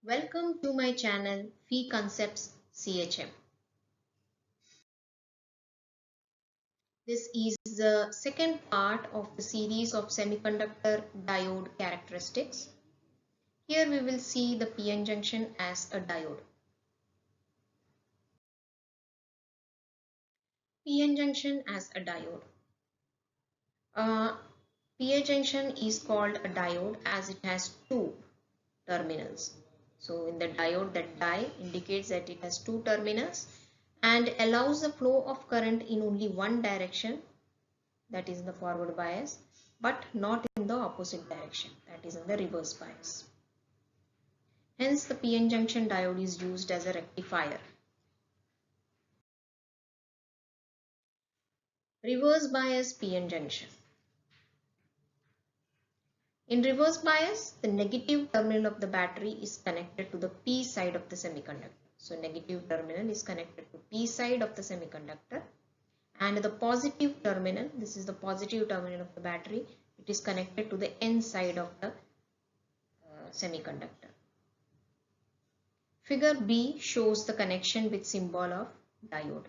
Welcome to my channel Phi Concepts CHM. This is the second part of the series of semiconductor diode characteristics. Here we will see the PN junction as a diode. PN junction as a diode. PN junction is called a diode as it has two terminals. So in the diode, that di indicates that it has two terminals and allows the flow of current in only one direction, that is in the forward bias, but not in the opposite direction, that is in the reverse bias. Hence the PN junction diode is used as a rectifier. Reverse bias PN junction. In reverse bias, the negative terminal of the battery is connected to the P side of the semiconductor. So negative terminal is connected to P side of the semiconductor, and the positive terminal, this is the positive terminal of the battery, it is connected to the N side of the semiconductor. Figure B shows the connection with symbol of diode.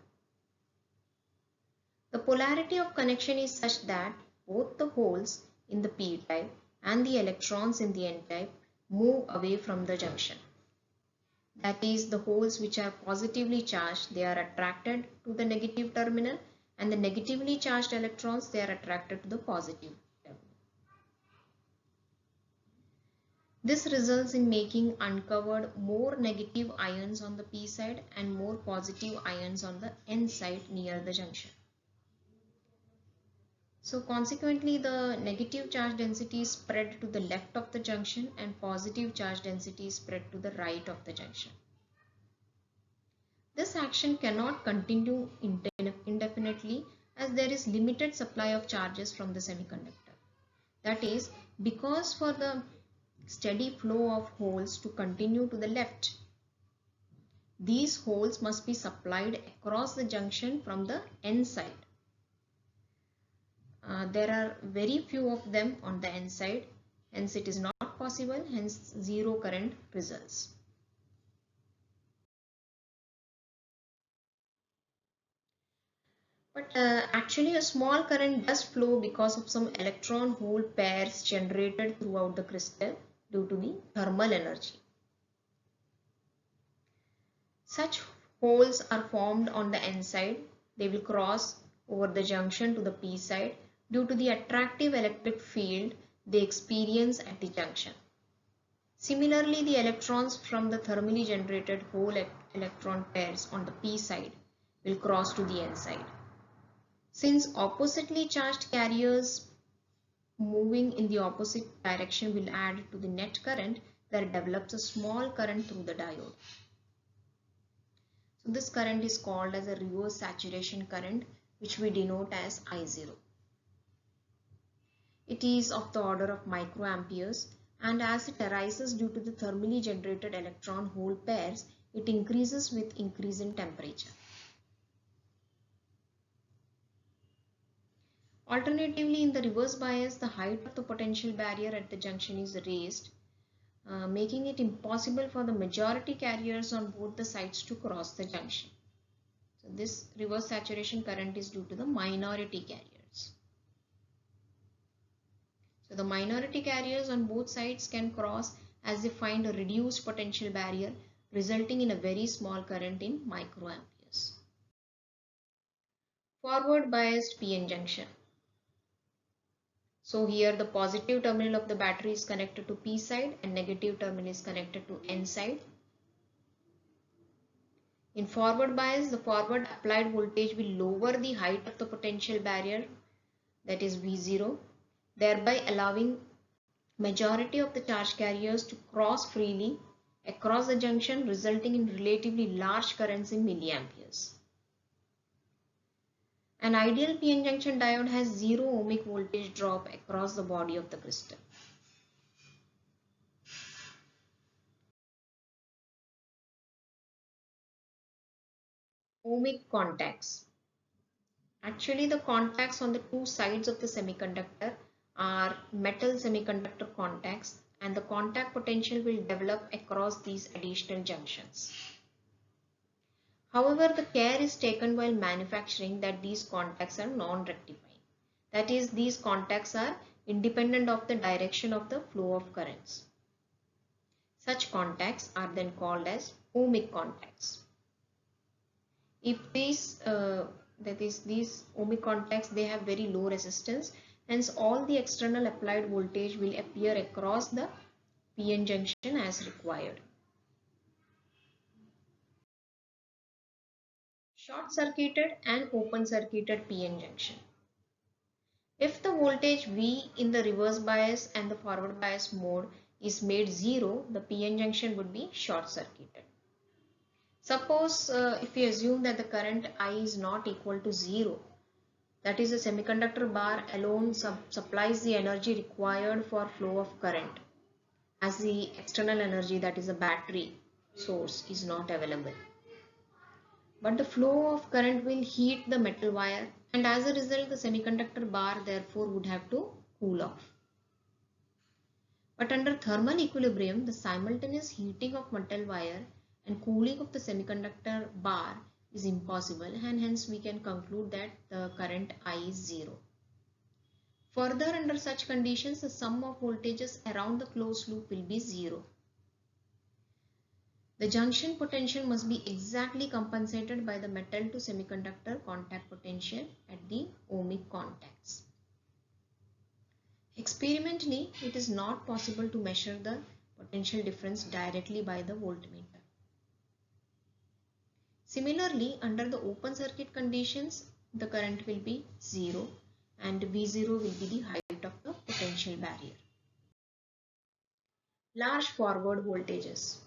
The polarity of connection is such that both the holes in the P type and the electrons in the N type move away from the junction. That is, the holes which are positively charged, they are attracted to the negative terminal, and the negatively charged electrons, they are attracted to the positive terminal. This results in making uncovered more negative ions on the P side and more positive ions on the N side near the junction. So consequently, the negative charge density is spread to the left of the junction and positive charge density is spread to the right of the junction. This action cannot continue indefinitely as there is limited supply of charges from the semiconductor. That is, because for the steady flow of holes to continue to the left, these holes must be supplied across the junction from the N side. There are very few of them on the N side, hence it is not possible, hence zero current results. But actually a small current does flow because of some electron hole pairs generated throughout the crystal due to the thermal energy. Such holes are formed on the N side. They will cross over the junction to the P side due to the attractive electric field they experience at the junction. Similarly, the electrons from the thermally generated hole electron pairs on the P side will cross to the N side. Since oppositely charged carriers moving in the opposite direction will add to the net current, there develops a small current through the diode. So this current is called as a reverse saturation current, which we denote as I0. It is of the order of microamperes, and as it arises due to the thermally generated electron hole pairs, it increases with increase in temperature. Alternatively, in the reverse bias, the height of the potential barrier at the junction is raised, making it impossible for the majority carriers on both the sides to cross the junction. So this reverse saturation current is due to the minority carriers. So the minority carriers on both sides can cross as they find a reduced potential barrier, resulting in a very small current in microamperes. Forward biased PN junction. So here the positive terminal of the battery is connected to P side and negative terminal is connected to N side. In forward bias, the forward applied voltage will lower the height of the potential barrier, that is V0, thereby allowing majority of the charge carriers to cross freely across the junction, resulting in relatively large currents in milliamperes. An ideal PN junction diode has zero ohmic voltage drop across the body of the crystal. Ohmic contacts. Actually, the contacts on the two sides of the semiconductor are metal semiconductor contacts and the contact potential will develop across these additional junctions. However, the care is taken while manufacturing that these contacts are non-rectifying. That is, these contacts are independent of the direction of the flow of currents. Such contacts are then called as ohmic contacts. If these ohmic contacts, they have very low resistance, hence all the external applied voltage will appear across the PN junction as required. Short circuited and open circuited PN junction. If the voltage V in the reverse bias and the forward bias mode is made 0, the PN junction would be short circuited. Suppose if we assume that the current I is not equal to 0, that is, the semiconductor bar alone supplies the energy required for flow of current, as the external energy, that is a battery source, is not available. But the flow of current will heat the metal wire, and as a result the semiconductor bar therefore would have to cool off. But under thermal equilibrium, the simultaneous heating of metal wire and cooling of the semiconductor bar is impossible, and hence we can conclude that the current I is 0. Further, under such conditions, the sum of voltages around the closed loop will be 0. The junction potential must be exactly compensated by the metal to semiconductor contact potential at the ohmic contacts. Experimentally, it is not possible to measure the potential difference directly by the voltmeter. Similarly, under the open circuit conditions, the current will be 0 and V0 will be the height of the potential barrier. Large forward voltages.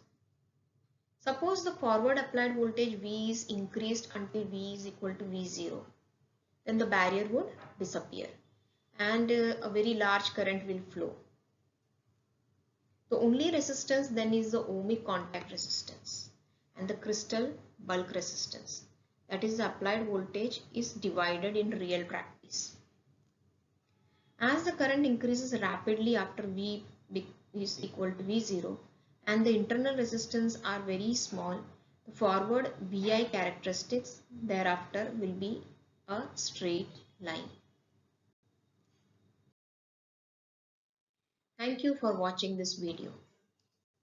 Suppose the forward applied voltage V is increased until V is equal to V0. Then the barrier would disappear and a very large current will flow. The only resistance then is the ohmic contact resistance and the crystal bulk resistance. That is, the applied voltage is divided in real practice. As the current increases rapidly after V is equal to V0 and the internal resistance are very small, the forward VI characteristics thereafter will be a straight line. Thank you for watching this video.